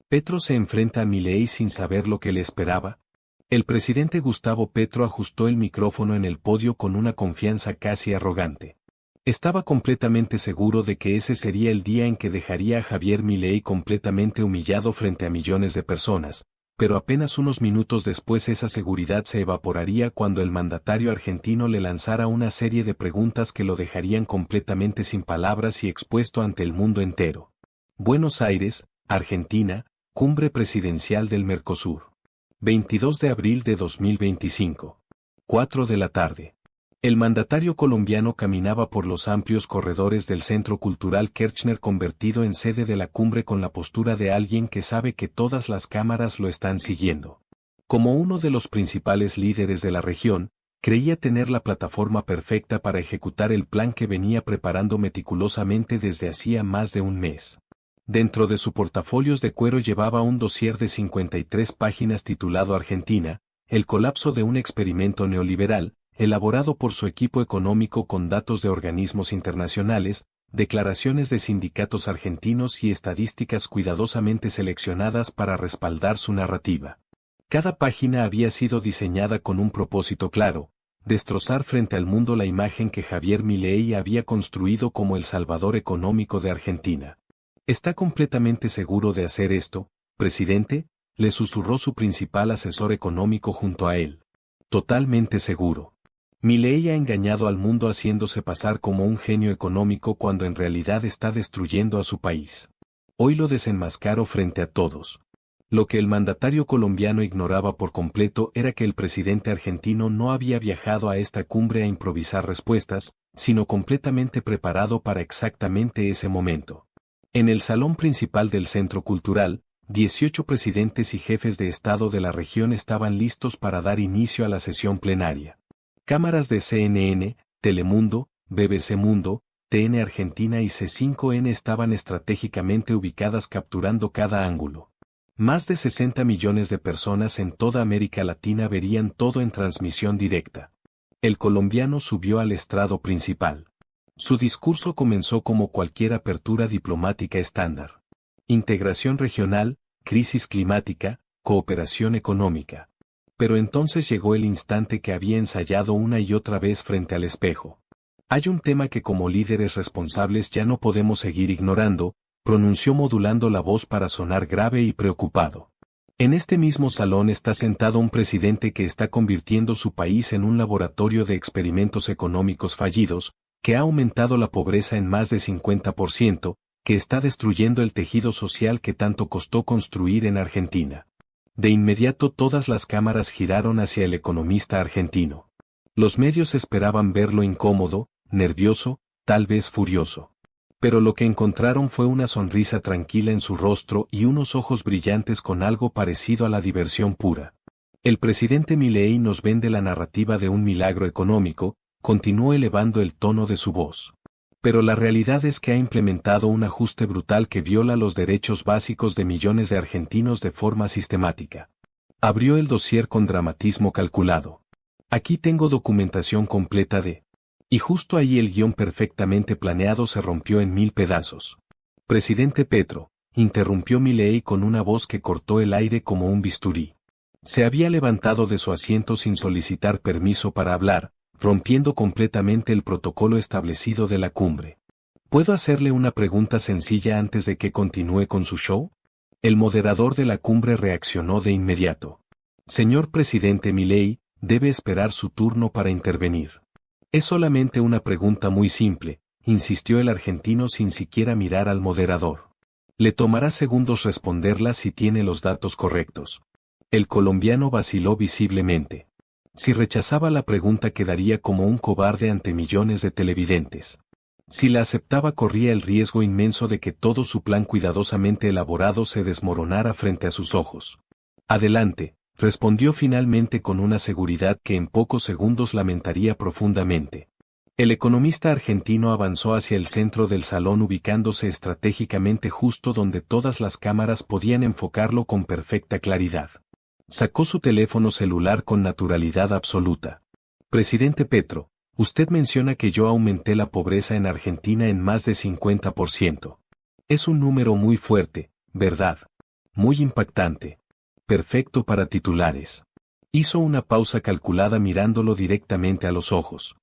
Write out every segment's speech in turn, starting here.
Petro se enfrenta a Milei sin saber lo que le esperaba. El presidente Gustavo Petro ajustó el micrófono en el podio con una confianza casi arrogante. Estaba completamente seguro de que ese sería el día en que dejaría a Javier Milei completamente humillado frente a millones de personas, pero apenas unos minutos después esa seguridad se evaporaría cuando el mandatario argentino le lanzara una serie de preguntas que lo dejarían completamente sin palabras y expuesto ante el mundo entero. Buenos Aires, Argentina, Cumbre Presidencial del Mercosur. 22 de abril de 2025. 4 de la tarde. El mandatario colombiano caminaba por los amplios corredores del Centro Cultural Kirchner convertido en sede de la cumbre con la postura de alguien que sabe que todas las cámaras lo están siguiendo. Como uno de los principales líderes de la región, creía tener la plataforma perfecta para ejecutar el plan que venía preparando meticulosamente desde hacía más de un mes. Dentro de su portafolios de cuero llevaba un dossier de 53 páginas titulado Argentina, el colapso de un experimento neoliberal, elaborado por su equipo económico con datos de organismos internacionales, declaraciones de sindicatos argentinos y estadísticas cuidadosamente seleccionadas para respaldar su narrativa. Cada página había sido diseñada con un propósito claro: destrozar frente al mundo la imagen que Javier Milei había construido como el salvador económico de Argentina. ¿Está completamente seguro de hacer esto, presidente?, le susurró su principal asesor económico junto a él. Totalmente seguro. Milei ha engañado al mundo haciéndose pasar como un genio económico cuando en realidad está destruyendo a su país. Hoy lo desenmascaro frente a todos. Lo que el mandatario colombiano ignoraba por completo era que el presidente argentino no había viajado a esta cumbre a improvisar respuestas, sino completamente preparado para exactamente ese momento. En el salón principal del Centro Cultural, 18 presidentes y jefes de Estado de la región estaban listos para dar inicio a la sesión plenaria. Cámaras de CNN, Telemundo, BBC Mundo, TN Argentina y C5N estaban estratégicamente ubicadas capturando cada ángulo. Más de 60 millones de personas en toda América Latina verían todo en transmisión directa. El colombiano subió al estrado principal. Su discurso comenzó como cualquier apertura diplomática estándar. Integración regional, crisis climática, cooperación económica. Pero entonces llegó el instante que había ensayado una y otra vez frente al espejo. Hay un tema que como líderes responsables ya no podemos seguir ignorando, pronunció modulando la voz para sonar grave y preocupado. En este mismo salón está sentado un presidente que está convirtiendo su país en un laboratorio de experimentos económicos fallidos, que ha aumentado la pobreza en más de 50%, que está destruyendo el tejido social que tanto costó construir en Argentina. De inmediato todas las cámaras giraron hacia el economista argentino. Los medios esperaban verlo incómodo, nervioso, tal vez furioso. Pero lo que encontraron fue una sonrisa tranquila en su rostro y unos ojos brillantes con algo parecido a la diversión pura. El presidente Milei nos vende la narrativa de un milagro económico, continuó elevando el tono de su voz. Pero la realidad es que ha implementado un ajuste brutal que viola los derechos básicos de millones de argentinos de forma sistemática. Abrió el dossier con dramatismo calculado. Aquí tengo documentación completa de... Y justo ahí el guión perfectamente planeado se rompió en 1000 pedazos. Presidente Petro, interrumpió Milei con una voz que cortó el aire como un bisturí. Se había levantado de su asiento sin solicitar permiso para hablar, rompiendo completamente el protocolo establecido de la cumbre. ¿Puedo hacerle una pregunta sencilla antes de que continúe con su show? El moderador de la cumbre reaccionó de inmediato. Señor presidente Milei, debe esperar su turno para intervenir. Es solamente una pregunta muy simple, insistió el argentino sin siquiera mirar al moderador. Le tomará segundos responderla si tiene los datos correctos. El colombiano vaciló visiblemente. Si rechazaba la pregunta quedaría como un cobarde ante millones de televidentes. Si la aceptaba corría el riesgo inmenso de que todo su plan cuidadosamente elaborado se desmoronara frente a sus ojos. Adelante, respondió finalmente con una seguridad que en pocos segundos lamentaría profundamente. El economista argentino avanzó hacia el centro del salón ubicándose estratégicamente justo donde todas las cámaras podían enfocarlo con perfecta claridad. Sacó su teléfono celular con naturalidad absoluta. Presidente Petro, usted menciona que yo aumenté la pobreza en Argentina en más de 50%. Es un número muy fuerte, ¿verdad? Muy impactante. Perfecto para titulares. Hizo una pausa calculada mirándolo directamente a los ojos.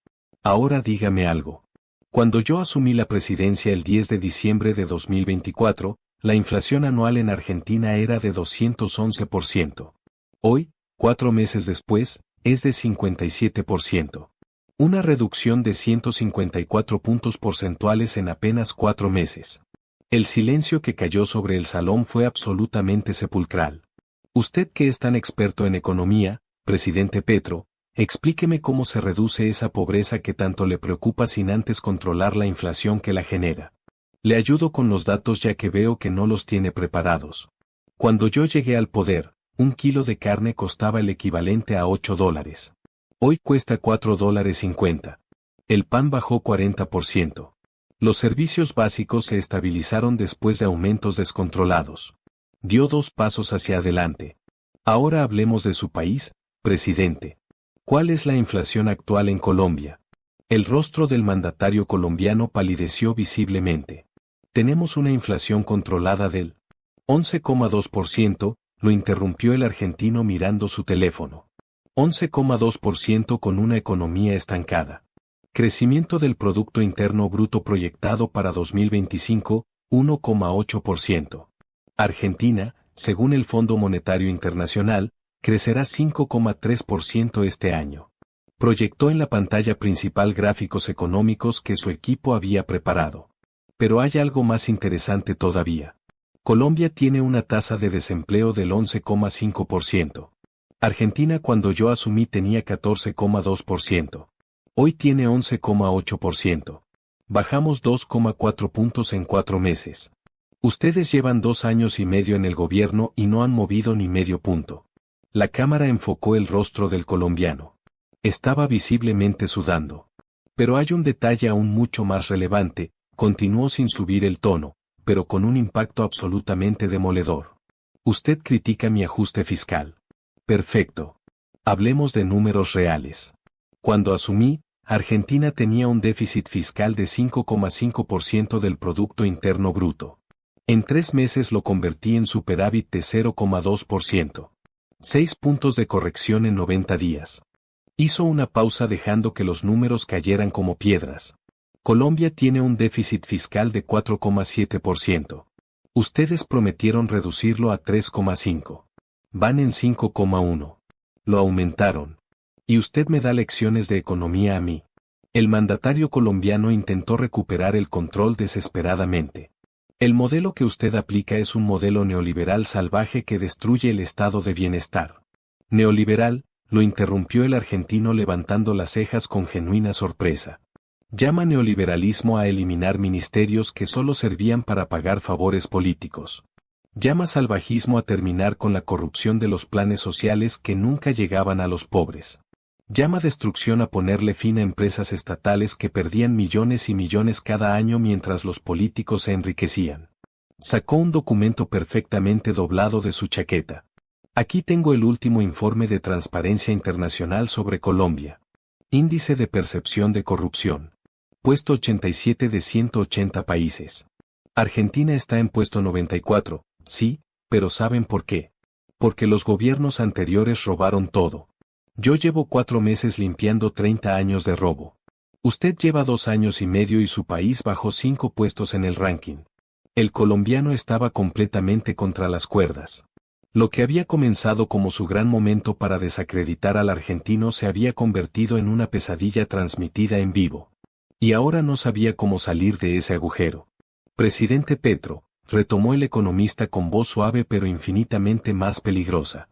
Ahora dígame algo. Cuando yo asumí la presidencia el 10 de diciembre de 2024, la inflación anual en Argentina era de 211%. Hoy, 4 meses después, es de 57%. Una reducción de 154 puntos porcentuales en apenas 4 meses. El silencio que cayó sobre el salón fue absolutamente sepulcral. Usted que es tan experto en economía, presidente Petro, explíqueme cómo se reduce esa pobreza que tanto le preocupa sin antes controlar la inflación que la genera. Le ayudo con los datos ya que veo que no los tiene preparados. Cuando yo llegué al poder, un kilo de carne costaba el equivalente a $8. Hoy cuesta $4.50. El pan bajó 40%. Los servicios básicos se estabilizaron después de aumentos descontrolados. Dio 2 pasos hacia adelante. Ahora hablemos de su país, presidente. ¿Cuál es la inflación actual en Colombia? El rostro del mandatario colombiano palideció visiblemente. Tenemos una inflación controlada del 11,2%, lo interrumpió el argentino mirando su teléfono. 11,2% con una economía estancada. Crecimiento del Producto Interno Bruto proyectado para 2025, 1,8%. Argentina, según el Fondo Monetario Internacional, crecerá 5,3% este año. Proyectó en la pantalla principal gráficos económicos que su equipo había preparado. Pero hay algo más interesante todavía. Colombia tiene una tasa de desempleo del 11,5%. Argentina cuando yo asumí tenía 14,2%. Hoy tiene 11,8%. Bajamos 2,4 puntos en 4 meses. Ustedes llevan 2 años y medio en el gobierno y no han movido ni medio punto. La cámara enfocó el rostro del colombiano. Estaba visiblemente sudando. Pero hay un detalle aún mucho más relevante, continuó sin subir el tono, pero con un impacto absolutamente demoledor. Usted critica mi ajuste fiscal. Perfecto. Hablemos de números reales. Cuando asumí, Argentina tenía un déficit fiscal de 5,5% del Producto Interno Bruto. En 3 meses lo convertí en superávit de 0,2%. 6 puntos de corrección en 90 días. Hizo una pausa dejando que los números cayeran como piedras. Colombia tiene un déficit fiscal de 4,7%. Ustedes prometieron reducirlo a 3,5%. Van en 5,1%. Lo aumentaron. Y usted me da lecciones de economía a mí. El mandatario colombiano intentó recuperar el control desesperadamente. El modelo que usted aplica es un modelo neoliberal salvaje que destruye el estado de bienestar. Neoliberal, lo interrumpió el argentino levantando las cejas con genuina sorpresa. Llama neoliberalismo a eliminar ministerios que solo servían para pagar favores políticos. Llama salvajismo a terminar con la corrupción de los planes sociales que nunca llegaban a los pobres. Llama destrucción a ponerle fin a empresas estatales que perdían millones y millones cada año mientras los políticos se enriquecían. Sacó un documento perfectamente doblado de su chaqueta. Aquí tengo el último informe de Transparencia Internacional sobre Colombia. Índice de percepción de corrupción. Puesto 87 de 180 países. Argentina está en puesto 94, sí, pero ¿saben por qué? Porque los gobiernos anteriores robaron todo. Yo llevo 4 meses limpiando 30 años de robo. Usted lleva 2 años y medio y su país bajó 5 puestos en el ranking. El colombiano estaba completamente contra las cuerdas. Lo que había comenzado como su gran momento para desacreditar al argentino se había convertido en una pesadilla transmitida en vivo. Y ahora no sabía cómo salir de ese agujero. Presidente Petro, retomó el economista con voz suave pero infinitamente más peligrosa.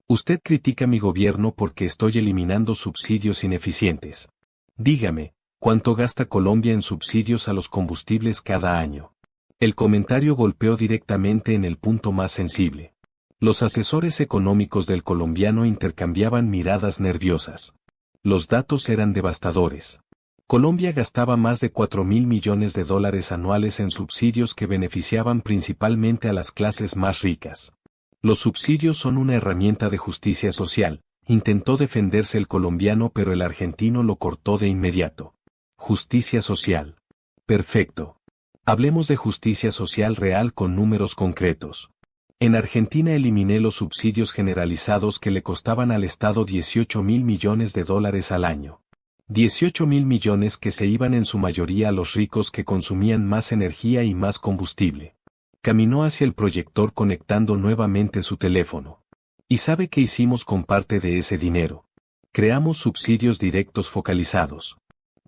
Usted critica mi gobierno porque estoy eliminando subsidios ineficientes. Dígame, ¿cuánto gasta Colombia en subsidios a los combustibles cada año? El comentario golpeó directamente en el punto más sensible. Los asesores económicos del colombiano intercambiaban miradas nerviosas. Los datos eran devastadores. Colombia gastaba más de $4.000 millones anuales en subsidios que beneficiaban principalmente a las clases más ricas. Los subsidios son una herramienta de justicia social, intentó defenderse el colombiano pero el argentino lo cortó de inmediato. Justicia social. Perfecto. Hablemos de justicia social real con números concretos. En Argentina eliminé los subsidios generalizados que le costaban al Estado 18.000 millones de dólares al año. 18.000 millones que se iban en su mayoría a los ricos que consumían más energía y más combustible. Caminó hacia el proyector conectando nuevamente su teléfono. ¿Y sabe qué hicimos con parte de ese dinero? Creamos subsidios directos focalizados.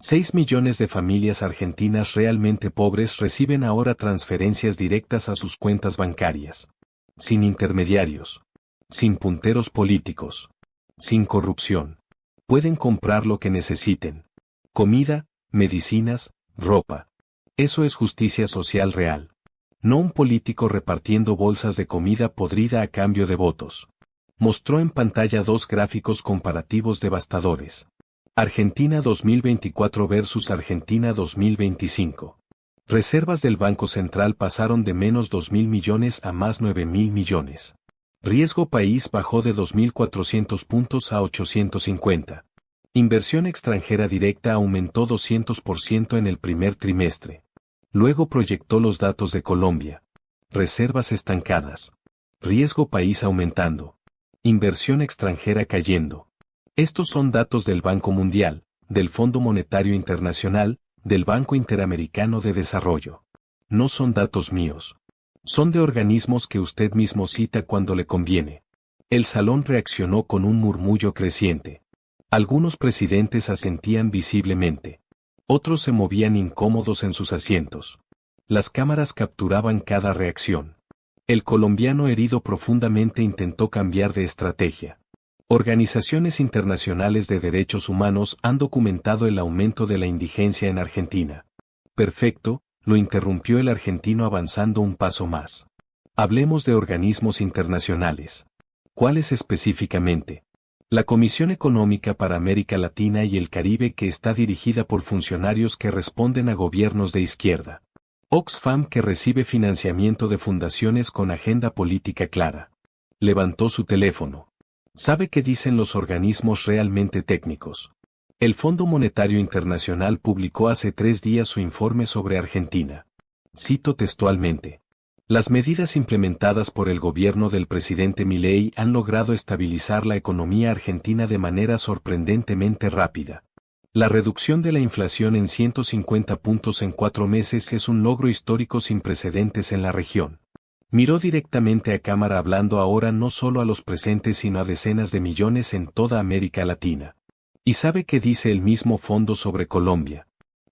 6 millones de familias argentinas realmente pobres reciben ahora transferencias directas a sus cuentas bancarias. Sin intermediarios. Sin punteros políticos. Sin corrupción. Pueden comprar lo que necesiten. Comida, medicinas, ropa. Eso es justicia social real. No un político repartiendo bolsas de comida podrida a cambio de votos. Mostró en pantalla dos gráficos comparativos devastadores. Argentina 2024 versus Argentina 2025. Reservas del Banco Central pasaron de menos 2.000 millones a más 9.000 millones. Riesgo país bajó de 2.400 puntos a 850. Inversión extranjera directa aumentó 200% en el primer trimestre. Luego proyectó los datos de Colombia. Reservas estancadas. Riesgo país aumentando. Inversión extranjera cayendo. Estos son datos del Banco Mundial, del Fondo Monetario Internacional, del Banco Interamericano de Desarrollo. No son datos míos. Son de organismos que usted mismo cita cuando le conviene. El salón reaccionó con un murmullo creciente. Algunos presidentes asentían visiblemente. Otros se movían incómodos en sus asientos. Las cámaras capturaban cada reacción. El colombiano herido profundamente intentó cambiar de estrategia. Organizaciones internacionales de derechos humanos han documentado el aumento de la indigencia en Argentina. Perfecto, lo interrumpió el argentino avanzando un paso más. Hablemos de organismos internacionales. ¿Cuáles específicamente? La Comisión Económica para América Latina y el Caribe, que está dirigida por funcionarios que responden a gobiernos de izquierda. Oxfam, que recibe financiamiento de fundaciones con agenda política clara. Levantó su teléfono. ¿Sabe qué dicen los organismos realmente técnicos? El Fondo Monetario Internacional publicó hace 3 días su informe sobre Argentina. Cito textualmente. Las medidas implementadas por el gobierno del presidente Milei han logrado estabilizar la economía argentina de manera sorprendentemente rápida. La reducción de la inflación en 150 puntos en 4 meses es un logro histórico sin precedentes en la región. Miró directamente a cámara hablando ahora no solo a los presentes sino a decenas de millones en toda América Latina. ¿Y sabe qué dice el mismo fondo sobre Colombia?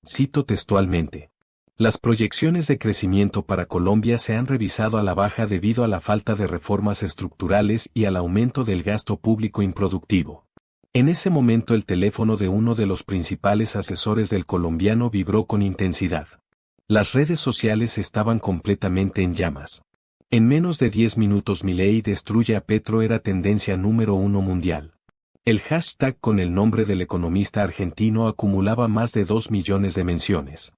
Cito textualmente. Las proyecciones de crecimiento para Colombia se han revisado a la baja debido a la falta de reformas estructurales y al aumento del gasto público improductivo. En ese momento el teléfono de uno de los principales asesores del colombiano vibró con intensidad. Las redes sociales estaban completamente en llamas. En menos de 10 minutos Milei destruye a Petro era tendencia número 1 mundial. El hashtag con el nombre del economista argentino acumulaba más de 2 millones de menciones.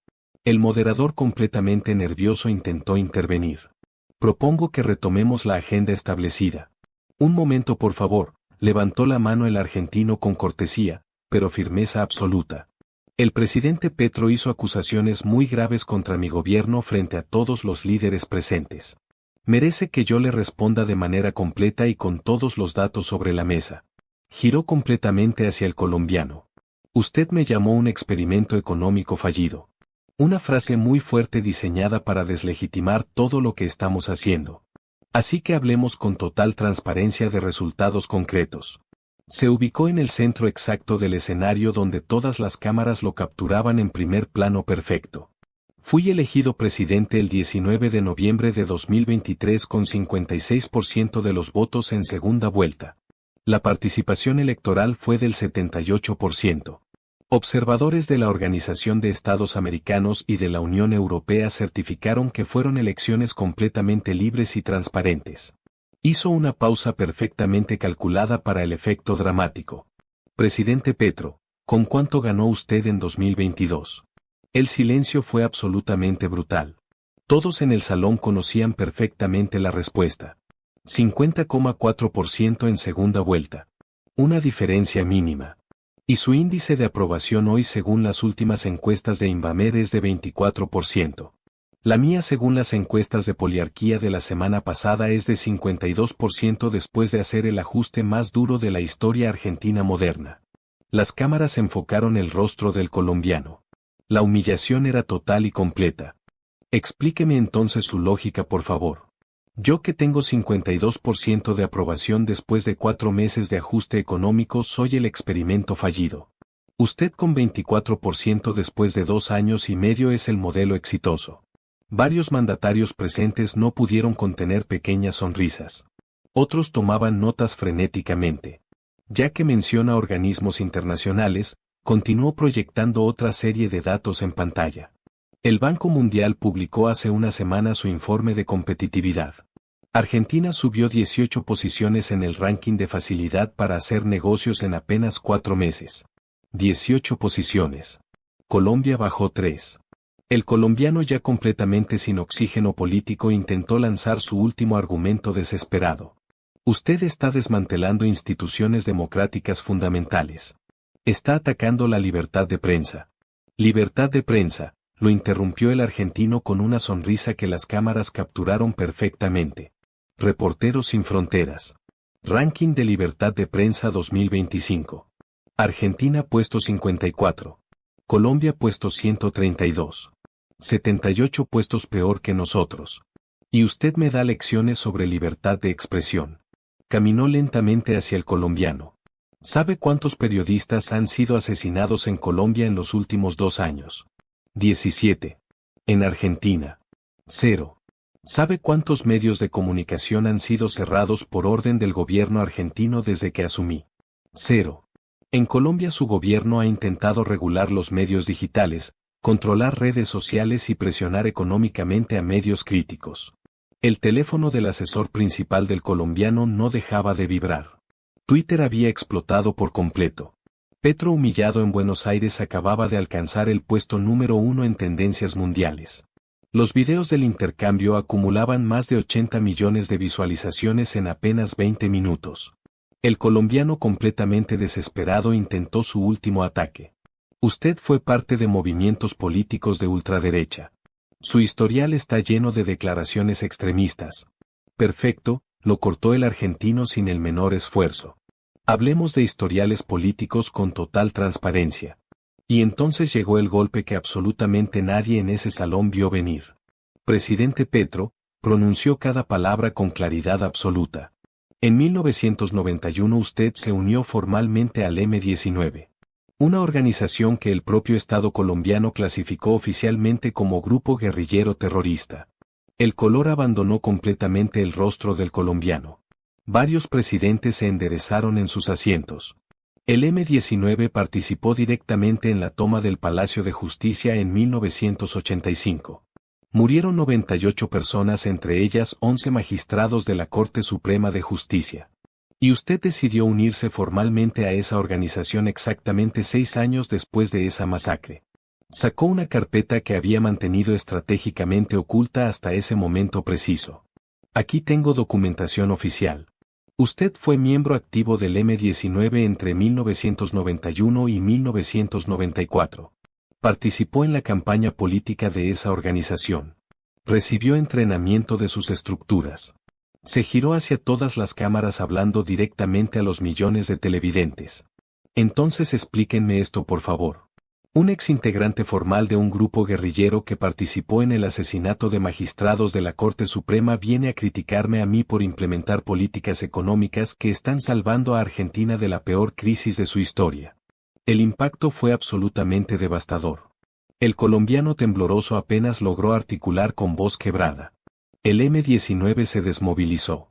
El moderador completamente nervioso intentó intervenir. Propongo que retomemos la agenda establecida. Un momento por favor, levantó la mano el argentino con cortesía, pero firmeza absoluta. El presidente Petro hizo acusaciones muy graves contra mi gobierno frente a todos los líderes presentes. Merece que yo le responda de manera completa y con todos los datos sobre la mesa. Giró completamente hacia el colombiano. Usted me llamó un experimento económico fallido. Una frase muy fuerte diseñada para deslegitimar todo lo que estamos haciendo. Así que hablemos con total transparencia de resultados concretos. Se ubicó en el centro exacto del escenario donde todas las cámaras lo capturaban en primer plano perfecto. Fui elegido presidente el 19 de noviembre de 2023 con 56% de los votos en segunda vuelta. La participación electoral fue del 78%. Observadores de la Organización de Estados Americanos y de la Unión Europea certificaron que fueron elecciones completamente libres y transparentes. Hizo una pausa perfectamente calculada para el efecto dramático. Presidente Petro, ¿con cuánto ganó usted en 2022? El silencio fue absolutamente brutal. Todos en el salón conocían perfectamente la respuesta. 50,4% en segunda vuelta. Una diferencia mínima. Y su índice de aprobación hoy según las últimas encuestas de Invamer es de 24%. La mía según las encuestas de Poliarquía de la semana pasada es de 52% después de hacer el ajuste más duro de la historia argentina moderna. Las cámaras enfocaron el rostro del colombiano. La humillación era total y completa. Explíqueme entonces su lógica, por favor. Yo que tengo 52% de aprobación después de 4 meses de ajuste económico soy el experimento fallido. Usted con 24% después de 2 años y medio es el modelo exitoso. Varios mandatarios presentes no pudieron contener pequeñas sonrisas. Otros tomaban notas frenéticamente. Ya que menciona organismos internacionales, continuó proyectando otra serie de datos en pantalla. El Banco Mundial publicó hace una semana su informe de competitividad. Argentina subió 18 posiciones en el ranking de facilidad para hacer negocios en apenas 4 meses. 18 posiciones. Colombia bajó 3. El colombiano ya completamente sin oxígeno político intentó lanzar su último argumento desesperado. Usted está desmantelando instituciones democráticas fundamentales. Está atacando la libertad de prensa. Libertad de prensa, lo interrumpió el argentino con una sonrisa que las cámaras capturaron perfectamente. Reporteros sin fronteras. Ranking de libertad de prensa 2025. Argentina puesto 54. Colombia puesto 132. 78 puestos peor que nosotros. Y usted me da lecciones sobre libertad de expresión. Caminó lentamente hacia el colombiano. ¿Sabe cuántos periodistas han sido asesinados en Colombia en los últimos 2 años? 17. En Argentina. 0. ¿Sabe cuántos medios de comunicación han sido cerrados por orden del gobierno argentino desde que asumí? 0. En Colombia su gobierno ha intentado regular los medios digitales, controlar redes sociales y presionar económicamente a medios críticos. El teléfono del asesor principal del colombiano no dejaba de vibrar. Twitter había explotado por completo. Petro, humillado en Buenos Aires, acababa de alcanzar el puesto número 1 en tendencias mundiales. Los videos del intercambio acumulaban más de 80 millones de visualizaciones en apenas 20 minutos. El colombiano, completamente desesperado, intentó su último ataque. Usted fue parte de movimientos políticos de ultraderecha. Su historial está lleno de declaraciones extremistas. Perfecto, lo cortó el argentino sin el menor esfuerzo. Hablemos de historiales políticos con total transparencia. Y entonces llegó el golpe que absolutamente nadie en ese salón vio venir. Presidente Petro pronunció cada palabra con claridad absoluta. En 1991 usted se unió formalmente al M-19. Una organización que el propio Estado colombiano clasificó oficialmente como grupo guerrillero terrorista. El color abandonó completamente el rostro del colombiano. Varios presidentes se enderezaron en sus asientos. El M-19 participó directamente en la toma del Palacio de Justicia en 1985. Murieron 98 personas, entre ellas 11 magistrados de la Corte Suprema de Justicia. Y usted decidió unirse formalmente a esa organización exactamente 6 años después de esa masacre. Sacó una carpeta que había mantenido estratégicamente oculta hasta ese momento preciso. Aquí tengo documentación oficial. Usted fue miembro activo del M-19 entre 1991 y 1994. Participó en la campaña política de esa organización. Recibió entrenamiento de sus estructuras. Se giró hacia todas las cámaras hablando directamente a los millones de televidentes. Entonces explíquenme esto, por favor. Un exintegrante formal de un grupo guerrillero que participó en el asesinato de magistrados de la Corte Suprema viene a criticarme a mí por implementar políticas económicas que están salvando a Argentina de la peor crisis de su historia. El impacto fue absolutamente devastador. El colombiano tembloroso apenas logró articular con voz quebrada. El M-19 se desmovilizó.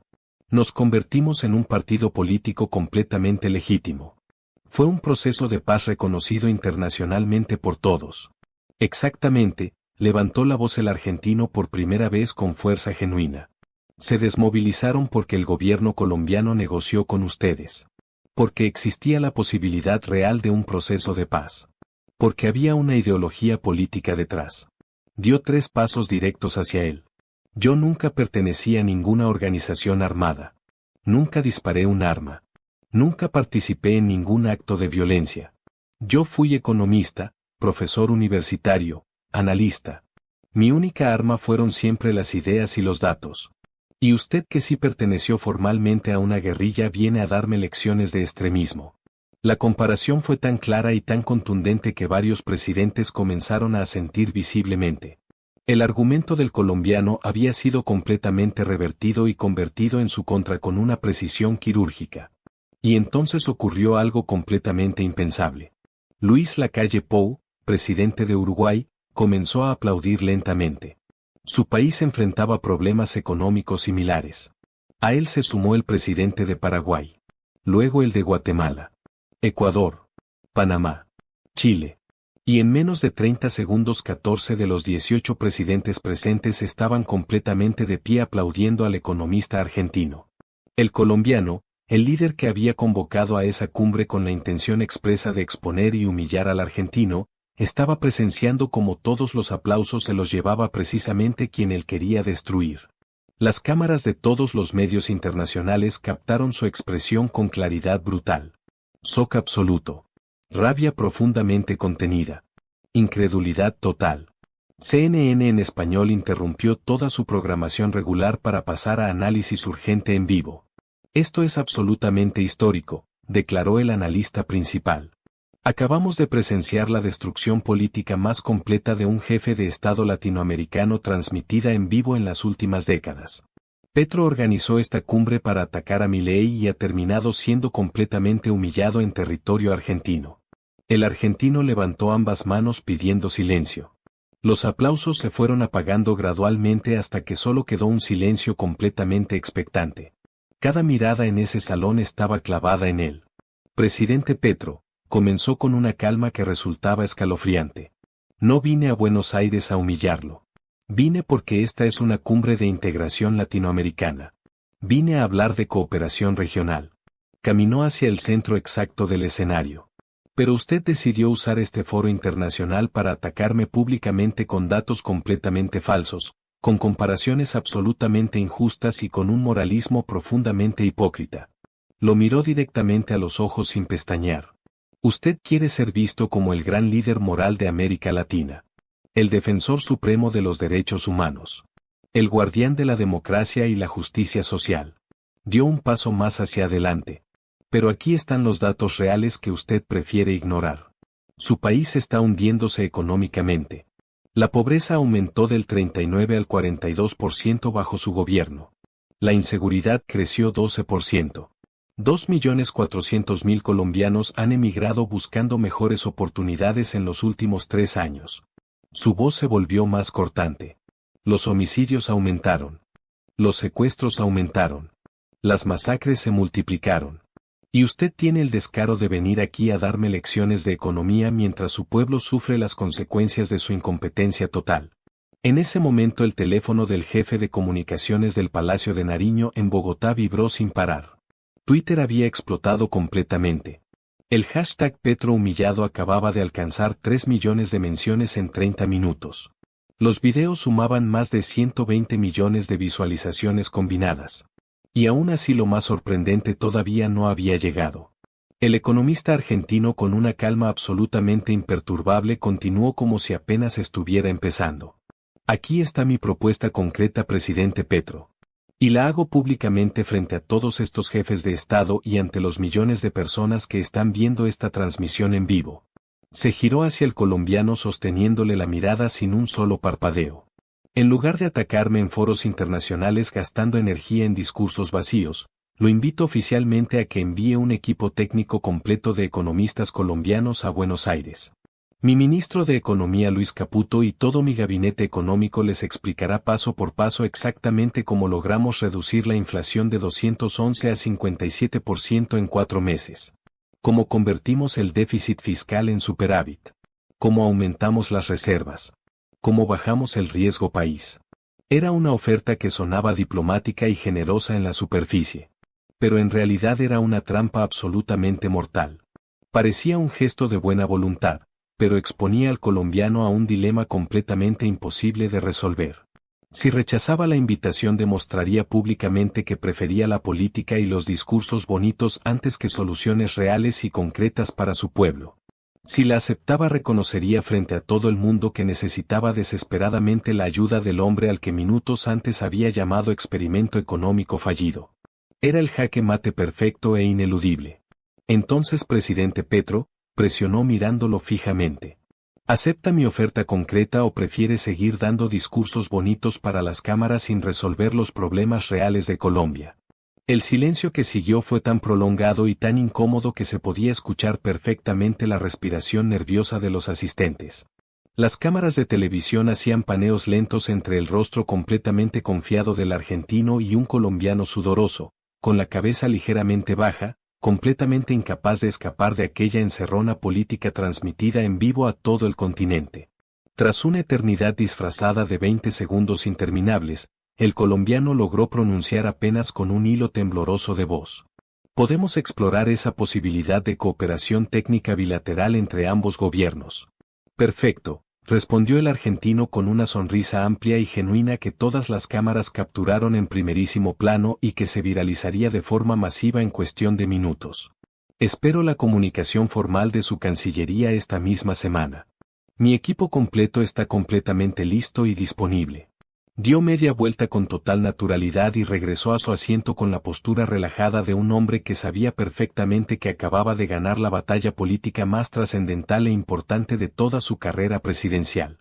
Nos convertimos en un partido político completamente legítimo. Fue un proceso de paz reconocido internacionalmente por todos. Exactamente, levantó la voz el argentino por primera vez con fuerza genuina. Se desmovilizaron porque el gobierno colombiano negoció con ustedes. Porque existía la posibilidad real de un proceso de paz. Porque había una ideología política detrás. Dio 3 pasos directos hacia él. Yo nunca pertenecí a ninguna organización armada. Nunca disparé un arma. Nunca participé en ningún acto de violencia. Yo fui economista, profesor universitario, analista. Mi única arma fueron siempre las ideas y los datos. Y usted que sí perteneció formalmente a una guerrilla viene a darme lecciones de extremismo. La comparación fue tan clara y tan contundente que varios presidentes comenzaron a asentir visiblemente. El argumento del colombiano había sido completamente revertido y convertido en su contra con una precisión quirúrgica. Y entonces ocurrió algo completamente impensable. Luis Lacalle Pou, presidente de Uruguay, comenzó a aplaudir lentamente. Su país enfrentaba problemas económicos similares. A él se sumó el presidente de Paraguay. Luego el de Guatemala, Ecuador, Panamá, Chile. Y en menos de 30 segundos 14 de los 18 presidentes presentes estaban completamente de pie aplaudiendo al economista argentino. El colombiano, el líder que había convocado a esa cumbre con la intención expresa de exponer y humillar al argentino, estaba presenciando como todos los aplausos se los llevaba precisamente quien él quería destruir. Las cámaras de todos los medios internacionales captaron su expresión con claridad brutal. Shock absoluto. Rabia profundamente contenida. Incredulidad total. CNN en español interrumpió toda su programación regular para pasar a análisis urgente en vivo. Esto es absolutamente histórico, declaró el analista principal. Acabamos de presenciar la destrucción política más completa de un jefe de Estado latinoamericano transmitida en vivo en las últimas décadas. Petro organizó esta cumbre para atacar a Milei y ha terminado siendo completamente humillado en territorio argentino. El argentino levantó ambas manos pidiendo silencio. Los aplausos se fueron apagando gradualmente hasta que solo quedó un silencio completamente expectante. Cada mirada en ese salón estaba clavada en él. Presidente Petro, comenzó con una calma que resultaba escalofriante. No vine a Buenos Aires a humillarlo. Vine porque esta es una cumbre de integración latinoamericana. Vine a hablar de cooperación regional. Caminó hacia el centro exacto del escenario. Pero usted decidió usar este foro internacional para atacarme públicamente con datos completamente falsos, con comparaciones absolutamente injustas y con un moralismo profundamente hipócrita. Lo miró directamente a los ojos sin pestañear. Usted quiere ser visto como el gran líder moral de América Latina. El defensor supremo de los derechos humanos. El guardián de la democracia y la justicia social. Dio un paso más hacia adelante. Pero aquí están los datos reales que usted prefiere ignorar. Su país está hundiéndose económicamente. La pobreza aumentó del 39 al 42% bajo su gobierno. La inseguridad creció 12%. 2.400.000 colombianos han emigrado buscando mejores oportunidades en los últimos 3 años. Su voz se volvió más cortante. Los homicidios aumentaron. Los secuestros aumentaron. Las masacres se multiplicaron. Y usted tiene el descaro de venir aquí a darme lecciones de economía mientras su pueblo sufre las consecuencias de su incompetencia total. En ese momento el teléfono del jefe de comunicaciones del Palacio de Nariño en Bogotá vibró sin parar. Twitter había explotado completamente. El hashtag Petro humillado acababa de alcanzar 3 millones de menciones en 30 minutos. Los videos sumaban más de 120 millones de visualizaciones combinadas. Y aún así lo más sorprendente todavía no había llegado. El economista argentino con una calma absolutamente imperturbable continuó como si apenas estuviera empezando. Aquí está mi propuesta concreta, presidente Petro. Y la hago públicamente frente a todos estos jefes de Estado y ante los millones de personas que están viendo esta transmisión en vivo. Se giró hacia el colombiano sosteniéndole la mirada sin un solo parpadeo. En lugar de atacarme en foros internacionales gastando energía en discursos vacíos, lo invito oficialmente a que envíe un equipo técnico completo de economistas colombianos a Buenos Aires. Mi ministro de Economía Luis Caputo y todo mi gabinete económico les explicará paso por paso exactamente cómo logramos reducir la inflación de 211 a 57% en 4 meses. Cómo convertimos el déficit fiscal en superávit. Cómo aumentamos las reservas. Cómo bajamos el riesgo país. Era una oferta que sonaba diplomática y generosa en la superficie. Pero en realidad era una trampa absolutamente mortal. Parecía un gesto de buena voluntad, pero exponía al colombiano a un dilema completamente imposible de resolver. Si rechazaba la invitación demostraría públicamente que prefería la política y los discursos bonitos antes que soluciones reales y concretas para su pueblo. Si la aceptaba reconocería frente a todo el mundo que necesitaba desesperadamente la ayuda del hombre al que minutos antes había llamado experimento económico fallido. Era el jaque mate perfecto e ineludible. Entonces presidente Petro, presionó mirándolo fijamente. ¿Acepta mi oferta concreta o prefiere seguir dando discursos bonitos para las cámaras sin resolver los problemas reales de Colombia? El silencio que siguió fue tan prolongado y tan incómodo que se podía escuchar perfectamente la respiración nerviosa de los asistentes. Las cámaras de televisión hacían paneos lentos entre el rostro completamente confiado del argentino y un colombiano sudoroso, con la cabeza ligeramente baja, completamente incapaz de escapar de aquella encerrona política transmitida en vivo a todo el continente. Tras una eternidad disfrazada de 20 segundos interminables, el colombiano logró pronunciar apenas con un hilo tembloroso de voz. Podemos explorar esa posibilidad de cooperación técnica bilateral entre ambos gobiernos. Perfecto, respondió el argentino con una sonrisa amplia y genuina que todas las cámaras capturaron en primerísimo plano y que se viralizaría de forma masiva en cuestión de minutos. Espero la comunicación formal de su Cancillería esta misma semana. Mi equipo completo está completamente listo y disponible. Dio media vuelta con total naturalidad y regresó a su asiento con la postura relajada de un hombre que sabía perfectamente que acababa de ganar la batalla política más trascendental e importante de toda su carrera presidencial.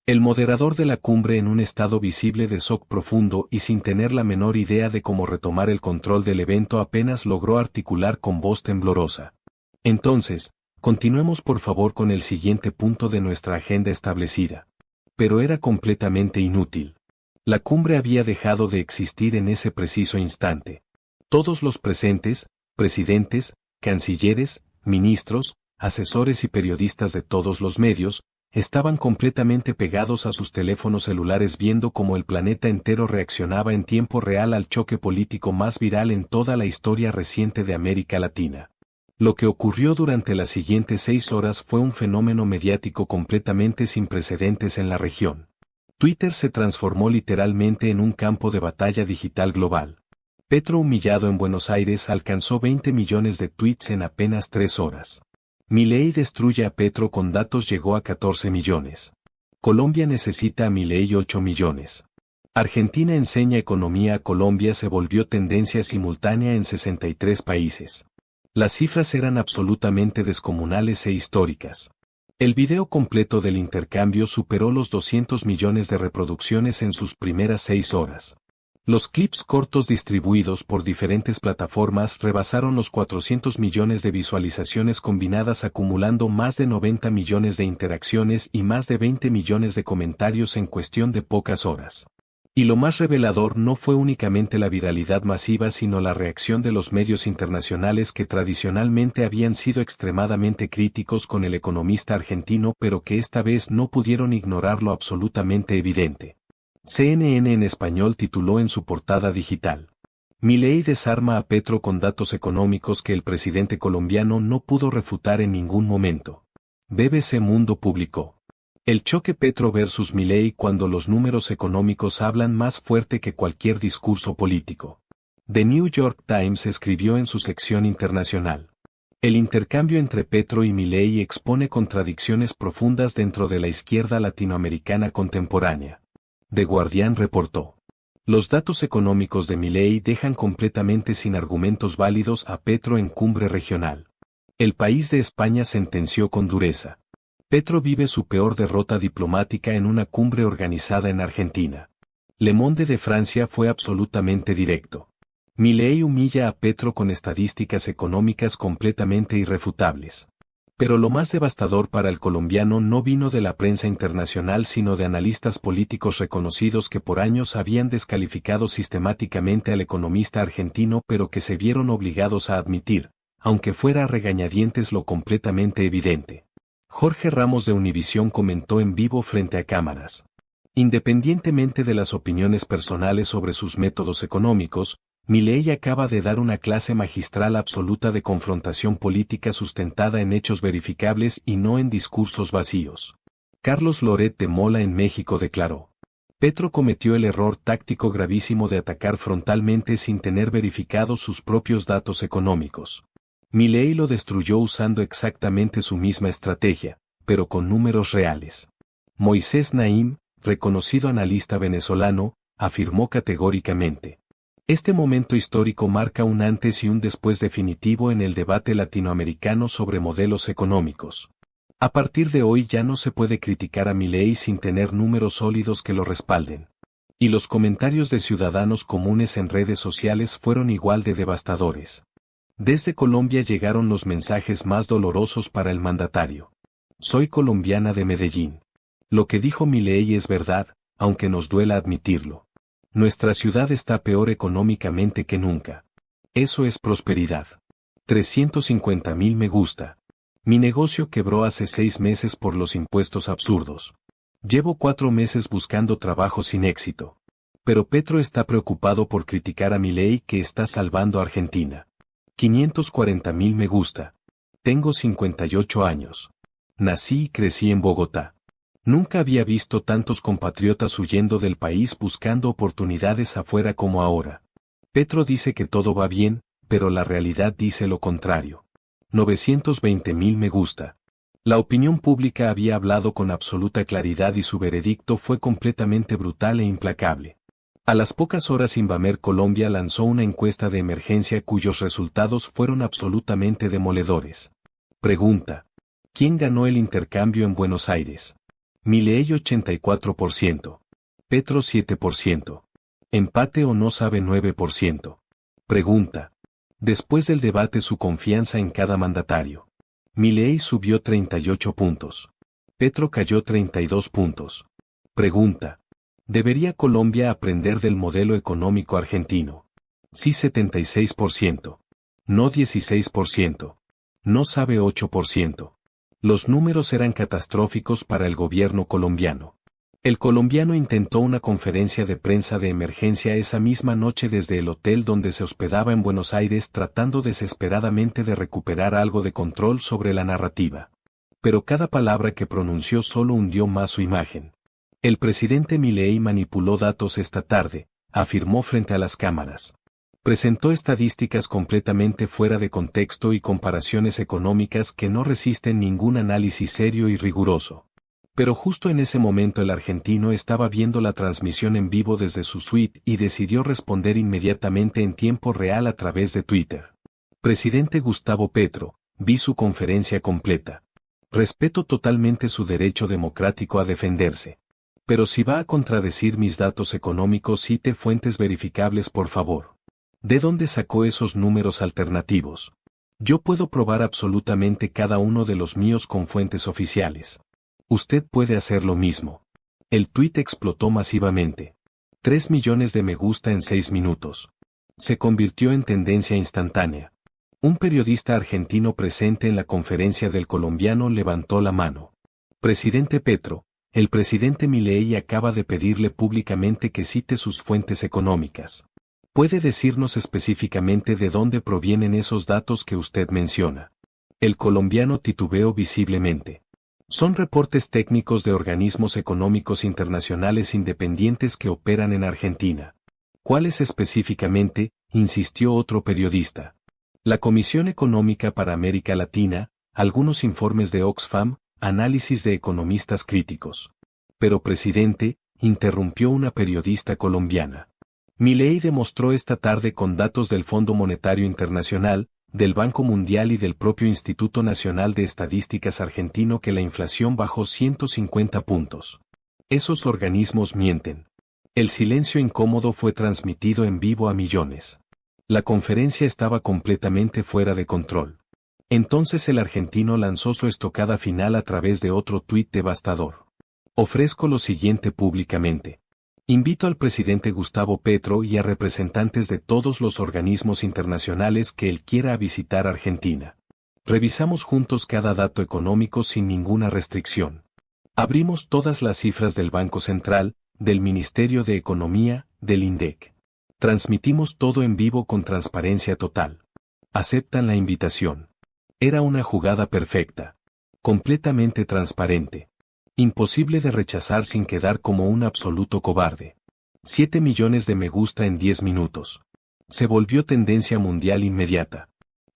El moderador de la cumbre, en un estado visible de shock profundo y sin tener la menor idea de cómo retomar el control del evento, apenas logró articular con voz temblorosa. Entonces, continuemos por favor con el siguiente punto de nuestra agenda establecida. Pero era completamente inútil. La cumbre había dejado de existir en ese preciso instante. Todos los presentes, presidentes, cancilleres, ministros, asesores y periodistas de todos los medios, estaban completamente pegados a sus teléfonos celulares viendo cómo el planeta entero reaccionaba en tiempo real al choque político más viral en toda la historia reciente de América Latina. Lo que ocurrió durante las siguientes 6 horas fue un fenómeno mediático completamente sin precedentes en la región. Twitter se transformó literalmente en un campo de batalla digital global. Petro, humillado en Buenos Aires, alcanzó 20 millones de tweets en apenas 3 horas. Milei destruye a Petro con datos llegó a 14 millones. Colombia necesita a Milei 8 millones. Argentina enseña economía a Colombia se volvió tendencia simultánea en 63 países. Las cifras eran absolutamente descomunales e históricas. El video completo del intercambio superó los 200 millones de reproducciones en sus primeras 6 horas. Los clips cortos distribuidos por diferentes plataformas rebasaron los 400 millones de visualizaciones combinadas, acumulando más de 90 millones de interacciones y más de 20 millones de comentarios en cuestión de pocas horas. Y lo más revelador no fue únicamente la viralidad masiva, sino la reacción de los medios internacionales que tradicionalmente habían sido extremadamente críticos con el economista argentino, pero que esta vez no pudieron ignorar lo absolutamente evidente. CNN en español tituló en su portada digital: Milei desarma a Petro con datos económicos que el presidente colombiano no pudo refutar en ningún momento. BBC Mundo publicó: el choque Petro versus Milei cuando los números económicos hablan más fuerte que cualquier discurso político. The New York Times escribió en su sección internacional: el intercambio entre Petro y Milei expone contradicciones profundas dentro de la izquierda latinoamericana contemporánea. The Guardian reportó: los datos económicos de Milei dejan completamente sin argumentos válidos a Petro en cumbre regional. El País de España sentenció con dureza: Petro vive su peor derrota diplomática en una cumbre organizada en Argentina. Le Monde de Francia fue absolutamente directo: Milei humilla a Petro con estadísticas económicas completamente irrefutables. Pero lo más devastador para el colombiano no vino de la prensa internacional, sino de analistas políticos reconocidos que por años habían descalificado sistemáticamente al economista argentino, pero que se vieron obligados a admitir, aunque fuera a regañadientes, lo completamente evidente. Jorge Ramos de Univisión comentó en vivo frente a cámaras: independientemente de las opiniones personales sobre sus métodos económicos, Milei acaba de dar una clase magistral absoluta de confrontación política sustentada en hechos verificables y no en discursos vacíos. Carlos Loret de Mola en México declaró: Petro cometió el error táctico gravísimo de atacar frontalmente sin tener verificados sus propios datos económicos. Milei lo destruyó usando exactamente su misma estrategia, pero con números reales. Moisés Naim, reconocido analista venezolano, afirmó categóricamente: este momento histórico marca un antes y un después definitivo en el debate latinoamericano sobre modelos económicos. A partir de hoy ya no se puede criticar a Milei sin tener números sólidos que lo respalden. Y los comentarios de ciudadanos comunes en redes sociales fueron igual de devastadores. Desde Colombia llegaron los mensajes más dolorosos para el mandatario. Soy colombiana de Medellín. Lo que dijo Milei es verdad, aunque nos duela admitirlo. Nuestra ciudad está peor económicamente que nunca. Eso es prosperidad. 350.000 me gusta. Mi negocio quebró hace 6 meses por los impuestos absurdos. Llevo 4 meses buscando trabajo sin éxito. Pero Petro está preocupado por criticar a Milei que está salvando a Argentina. 540.000 me gusta. Tengo 58 años. Nací y crecí en Bogotá. Nunca había visto tantos compatriotas huyendo del país buscando oportunidades afuera como ahora. Petro dice que todo va bien, pero la realidad dice lo contrario. 920.000 me gusta. La opinión pública había hablado con absoluta claridad y su veredicto fue completamente brutal e implacable. A las pocas horas Invamer Colombia lanzó una encuesta de emergencia cuyos resultados fueron absolutamente demoledores. Pregunta: ¿quién ganó el intercambio en Buenos Aires? Milei 84%. Petro 7%. Empate o no sabe 9%. Pregunta: después del debate su confianza en cada mandatario. Milei subió 38 puntos. Petro cayó 32 puntos. Pregunta: ¿debería Colombia aprender del modelo económico argentino? Sí 76%. No 16%. No sabe 8%. Los números eran catastróficos para el gobierno colombiano. El colombiano intentó una conferencia de prensa de emergencia esa misma noche desde el hotel donde se hospedaba en Buenos Aires tratando desesperadamente de recuperar algo de control sobre la narrativa. Pero cada palabra que pronunció solo hundió más su imagen. El presidente Milei manipuló datos esta tarde, afirmó frente a las cámaras. Presentó estadísticas completamente fuera de contexto y comparaciones económicas que no resisten ningún análisis serio y riguroso. Pero justo en ese momento el argentino estaba viendo la transmisión en vivo desde su suite y decidió responder inmediatamente en tiempo real a través de Twitter. Presidente Gustavo Petro, vi su conferencia completa. Respeto totalmente su derecho democrático a defenderse. Pero si va a contradecir mis datos económicos, cite fuentes verificables por favor. ¿De dónde sacó esos números alternativos? Yo puedo probar absolutamente cada uno de los míos con fuentes oficiales. Usted puede hacer lo mismo. El tuit explotó masivamente. 3 millones de me gusta en 6 minutos. Se convirtió en tendencia instantánea. Un periodista argentino presente en la conferencia del colombiano levantó la mano. Presidente Petro, el presidente Milei acaba de pedirle públicamente que cite sus fuentes económicas. ¿Puede decirnos específicamente de dónde provienen esos datos que usted menciona? El colombiano titubeó visiblemente. Son reportes técnicos de organismos económicos internacionales independientes que operan en Argentina. ¿Cuáles específicamente?, insistió otro periodista. La Comisión Económica para América Latina, algunos informes de Oxfam, análisis de economistas críticos. Pero presidente, interrumpió una periodista colombiana. Milei demostró esta tarde con datos del Fondo Monetario Internacional, del Banco Mundial y del propio Instituto Nacional de Estadísticas argentino que la inflación bajó 150 puntos. Esos organismos mienten. El silencio incómodo fue transmitido en vivo a millones. La conferencia estaba completamente fuera de control. Entonces el argentino lanzó su estocada final a través de otro tuit devastador. Ofrezco lo siguiente públicamente. Invito al presidente Gustavo Petro y a representantes de todos los organismos internacionales que él quiera a visitar Argentina. Revisamos juntos cada dato económico sin ninguna restricción. Abrimos todas las cifras del Banco Central, del Ministerio de Economía, del INDEC. Transmitimos todo en vivo con transparencia total. ¿Aceptan la invitación? Era una jugada perfecta. Completamente transparente. Imposible de rechazar sin quedar como un absoluto cobarde. 7 millones de me gusta en 10 minutos. Se volvió tendencia mundial inmediata.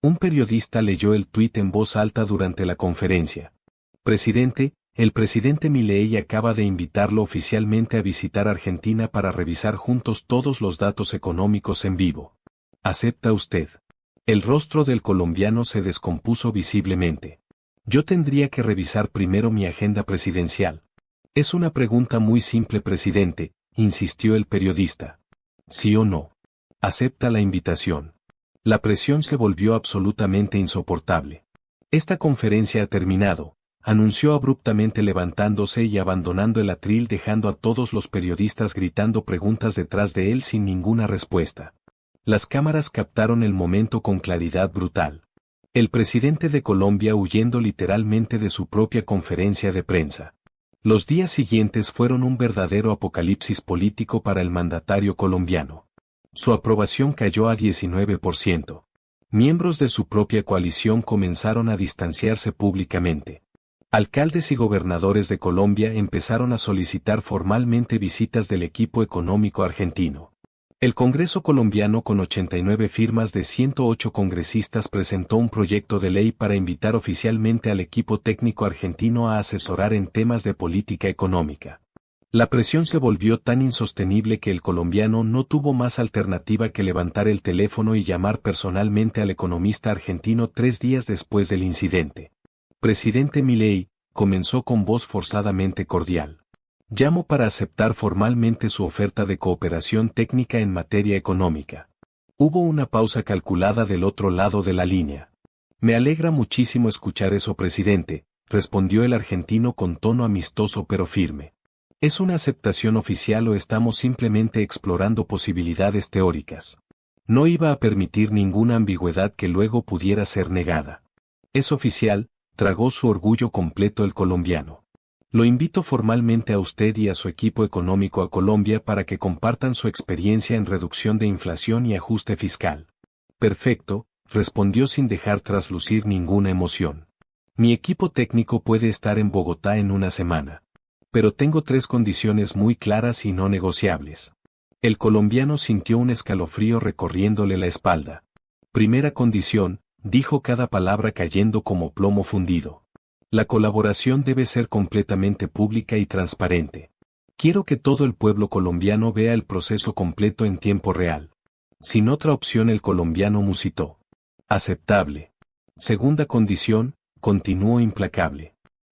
Un periodista leyó el tuit en voz alta durante la conferencia. Presidente, el presidente Milei acaba de invitarlo oficialmente a visitar Argentina para revisar juntos todos los datos económicos en vivo. ¿Acepta usted? El rostro del colombiano se descompuso visiblemente. Yo tendría que revisar primero mi agenda presidencial. Es una pregunta muy simple, presidente, insistió el periodista. ¿Sí o no? ¿Acepta la invitación? La presión se volvió absolutamente insoportable. Esta conferencia ha terminado, anunció abruptamente levantándose y abandonando el atril, dejando a todos los periodistas gritando preguntas detrás de él sin ninguna respuesta. Las cámaras captaron el momento con claridad brutal. El presidente de Colombia huyendo literalmente de su propia conferencia de prensa. Los días siguientes fueron un verdadero apocalipsis político para el mandatario colombiano. Su aprobación cayó a 19%. Miembros de su propia coalición comenzaron a distanciarse públicamente. Alcaldes y gobernadores de Colombia empezaron a solicitar formalmente visitas del equipo económico argentino. El Congreso colombiano, con 89 firmas de 108 congresistas, presentó un proyecto de ley para invitar oficialmente al equipo técnico argentino a asesorar en temas de política económica. La presión se volvió tan insostenible que el colombiano no tuvo más alternativa que levantar el teléfono y llamar personalmente al economista argentino 3 días después del incidente. Presidente Milei, comenzó con voz forzadamente cordial. Llamo para aceptar formalmente su oferta de cooperación técnica en materia económica. Hubo una pausa calculada del otro lado de la línea. Me alegra muchísimo escuchar eso, presidente, respondió el argentino con tono amistoso pero firme. ¿Es una aceptación oficial o estamos simplemente explorando posibilidades teóricas? No iba a permitir ninguna ambigüedad que luego pudiera ser negada. Es oficial, tragó su orgullo completo el colombiano. Lo invito formalmente a usted y a su equipo económico a Colombia para que compartan su experiencia en reducción de inflación y ajuste fiscal. Perfecto, respondió sin dejar traslucir ninguna emoción. Mi equipo técnico puede estar en Bogotá en una semana. Pero tengo 3 condiciones muy claras y no negociables. El colombiano sintió un escalofrío recorriéndole la espalda. Primera condición, dijo cada palabra cayendo como plomo fundido. La colaboración debe ser completamente pública y transparente. Quiero que todo el pueblo colombiano vea el proceso completo en tiempo real. Sin otra opción, el colombiano musitó. Aceptable. Segunda condición, continuó implacable.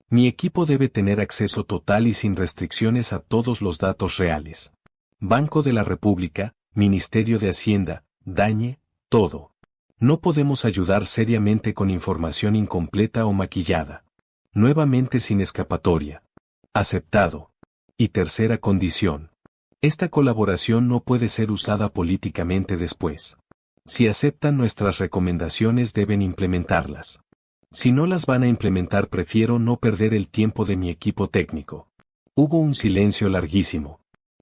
Mi equipo debe tener acceso total y sin restricciones a todos los datos reales. Banco de la República, Ministerio de Hacienda, DANE, todo. No podemos ayudar seriamente con información incompleta o maquillada. Nuevamente sin escapatoria. Aceptado. Y tercera condición. Esta colaboración no puede ser usada políticamente después. Si aceptan nuestras recomendaciones, deben implementarlas. Si no las van a implementar, prefiero no perder el tiempo de mi equipo técnico. Hubo un silencio larguísimo.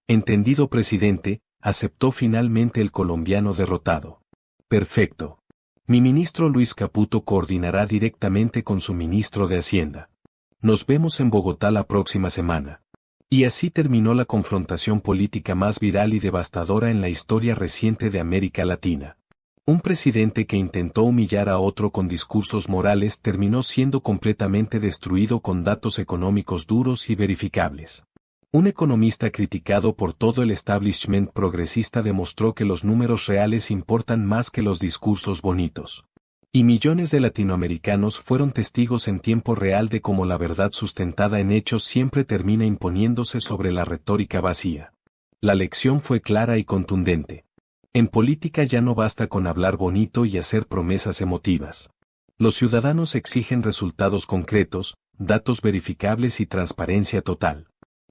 Entendido, presidente, aceptó finalmente el colombiano derrotado. Perfecto. Mi ministro Luis Caputo coordinará directamente con su ministro de Hacienda. Nos vemos en Bogotá la próxima semana. Y así terminó la confrontación política más viral y devastadora en la historia reciente de América Latina. Un presidente que intentó humillar a otro con discursos morales terminó siendo completamente destruido con datos económicos duros y verificables. Un economista criticado por todo el establishment progresista demostró que los números reales importan más que los discursos bonitos. Y millones de latinoamericanos fueron testigos en tiempo real de cómo la verdad sustentada en hechos siempre termina imponiéndose sobre la retórica vacía. La lección fue clara y contundente. En política ya no basta con hablar bonito y hacer promesas emotivas. Los ciudadanos exigen resultados concretos, datos verificables y transparencia total.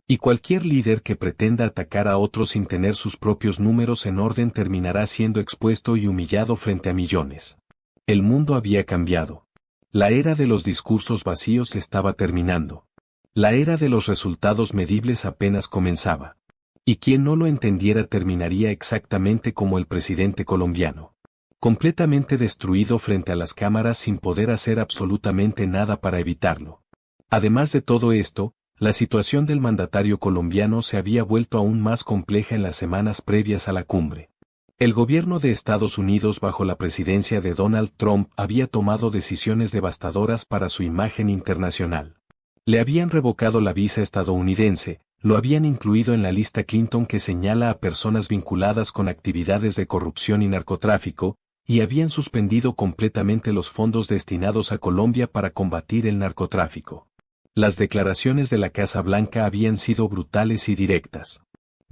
Y cualquier líder que pretenda atacar a otros sin tener sus propios números en orden terminará siendo expuesto y humillado frente a millones. El mundo había cambiado. La era de los discursos vacíos estaba terminando. La era de los resultados medibles apenas comenzaba. Y quien no lo entendiera terminaría exactamente como el presidente colombiano. Completamente destruido frente a las cámaras sin poder hacer absolutamente nada para evitarlo. Además de todo esto, la situación del mandatario colombiano se había vuelto aún más compleja en las semanas previas a la cumbre. El gobierno de Estados Unidos bajo la presidencia de Donald Trump había tomado decisiones devastadoras para su imagen internacional. Le habían revocado la visa estadounidense, lo habían incluido en la lista Clinton que señala a personas vinculadas con actividades de corrupción y narcotráfico, y habían suspendido completamente los fondos destinados a Colombia para combatir el narcotráfico. Las declaraciones de la Casa Blanca habían sido brutales y directas.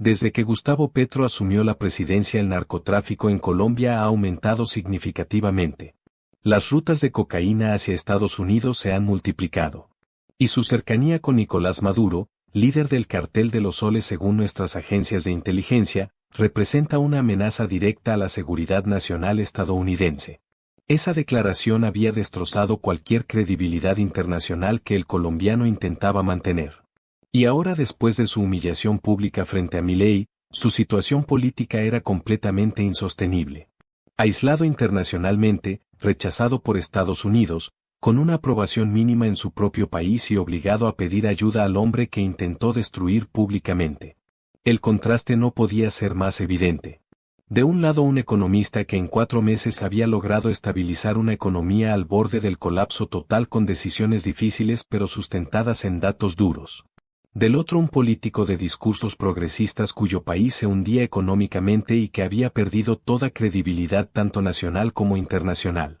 Desde que Gustavo Petro asumió la presidencia, el narcotráfico en Colombia ha aumentado significativamente. Las rutas de cocaína hacia Estados Unidos se han multiplicado. Y su cercanía con Nicolás Maduro, líder del cartel de los soles según nuestras agencias de inteligencia, representa una amenaza directa a la seguridad nacional estadounidense. Esa declaración había destrozado cualquier credibilidad internacional que el colombiano intentaba mantener. Y ahora, después de su humillación pública frente a Milei, su situación política era completamente insostenible. Aislado internacionalmente, rechazado por Estados Unidos, con una aprobación mínima en su propio país y obligado a pedir ayuda al hombre que intentó destruir públicamente. El contraste no podía ser más evidente. De un lado, un economista que en 4 meses había logrado estabilizar una economía al borde del colapso total con decisiones difíciles pero sustentadas en datos duros. Del otro, un político de discursos progresistas cuyo país se hundía económicamente y que había perdido toda credibilidad tanto nacional como internacional.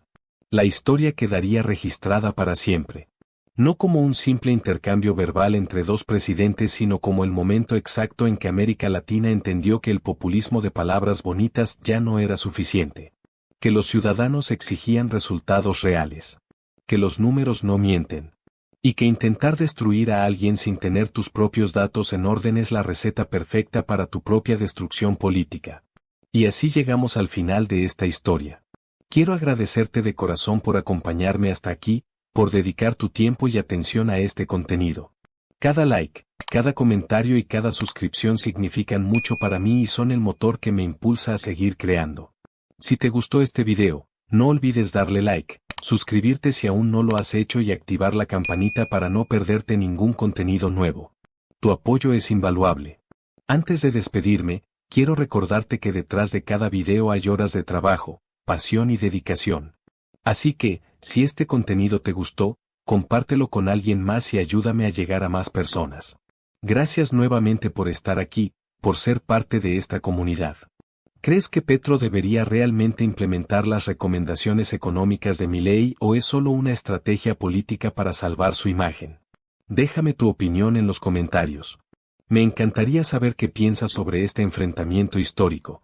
La historia quedaría registrada para siempre. No como un simple intercambio verbal entre dos presidentes, sino como el momento exacto en que América Latina entendió que el populismo de palabras bonitas ya no era suficiente. Que los ciudadanos exigían resultados reales. Que los números no mienten. Y que intentar destruir a alguien sin tener tus propios datos en orden es la receta perfecta para tu propia destrucción política. Y así llegamos al final de esta historia. Quiero agradecerte de corazón por acompañarme hasta aquí, por dedicar tu tiempo y atención a este contenido. Cada like, cada comentario y cada suscripción significan mucho para mí y son el motor que me impulsa a seguir creando. Si te gustó este video, no olvides darle like, suscribirte si aún no lo has hecho y activar la campanita para no perderte ningún contenido nuevo. Tu apoyo es invaluable. Antes de despedirme, quiero recordarte que detrás de cada video hay horas de trabajo, pasión y dedicación. Así que, si este contenido te gustó, compártelo con alguien más y ayúdame a llegar a más personas. Gracias nuevamente por estar aquí, por ser parte de esta comunidad. ¿Crees que Petro debería realmente implementar las recomendaciones económicas de Milei o es solo una estrategia política para salvar su imagen? Déjame tu opinión en los comentarios. Me encantaría saber qué piensas sobre este enfrentamiento histórico.